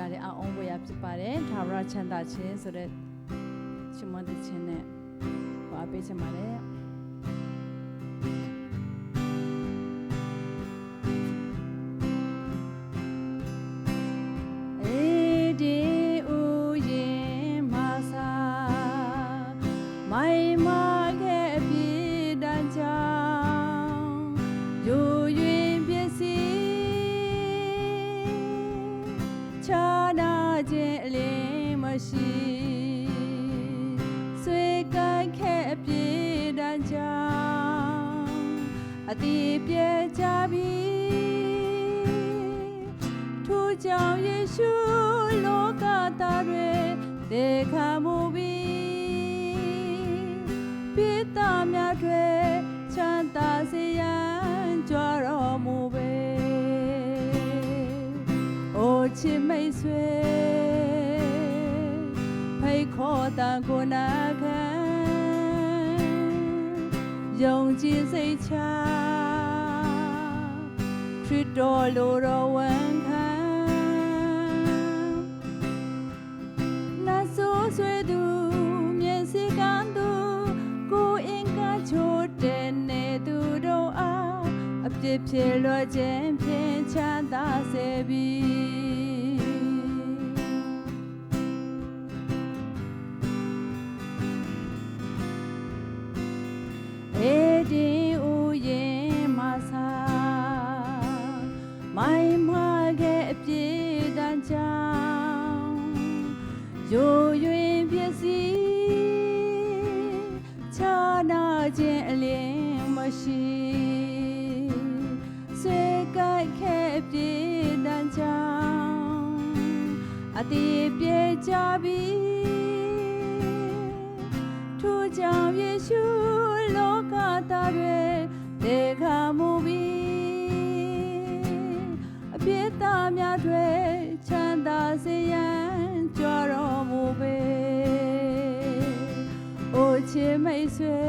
ကားတဲ့အောင်ဝေရဖြစ်ပါတယ်ထာဝရချမ်းသာခြင်းဆိုတဲ့ချီးမွမ်းတဲ့ခြင်းနဲ့ဟောပေးချင်ပါတယ်ရှိဆွေကိုက်ခဲ့အပြည့်တန်းချောင်းအတိပြေကြပြီထို့ကြောင့်ယေရှုလောကသားတွေတေခါမှုပြီးပိတများတွေချမ်းသာစေရန်ကြွတော်မူပေအိုချစ်မိတ်ဆွေခေါ်တန်ကိုနာခံယုံကြည်စိတ်ချခရစ်တော်လိုတော်ဝန်ခံနာဆိုးဆွေသူမျက်စိကန်းသူကိုအင်္ဂါချိုးတဲ့နေသူတို့အားအပြစ်ဖြစ်လွှတ်ခြင်းဖြင့်ချမ်းသာစေပြီဒီဦးရင်မဆာမိုင်းမခဲ့အပြည့်တန်းချောင်းယိုယွင်ပစ္စည်းချာနာခြင်းအလင်းမရှိဆွေကိုက်ခဲ့အပြည့်တန်းချောင်းအတိပြေကြပြီထို့ကြောင့်ယေရှုလောကသားတွေတေခါမှုပြီးအပြစ်သားများတွေချမ်းသာစေရန်ကြွတော်မူပေအိုချစ်မိတ်ဆွေ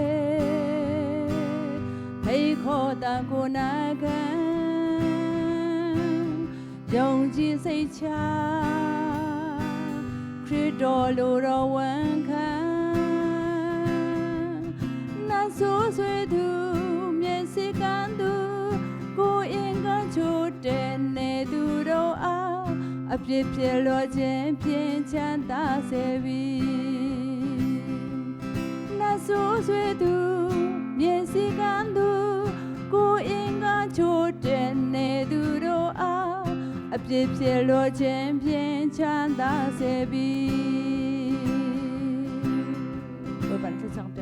ဟိတ်ခေါ်တန်ကိုနာခံယုံကြည်စိတ်ချခရစ်တော်လိုတော်ဝန်ခံဆိုးဆွေသူမျက်စိကန်းသူကိုအင်္ဂါချိုးတဲ့နေသူတို့အားအပြစ်ဖြစ်လွှတ်ခြင်းဖြင့်ချမ်းသာစေပြီနာဆိုးဆွေသူမျက်စိကန်းသူကိုအင်္ဂါချိုးတဲ့နေသူတို့အားအပြစ်ဖြစ်လွှတ်ခြင်းဖြင့်ချမ်းသာစေပြီဘုရားသခင်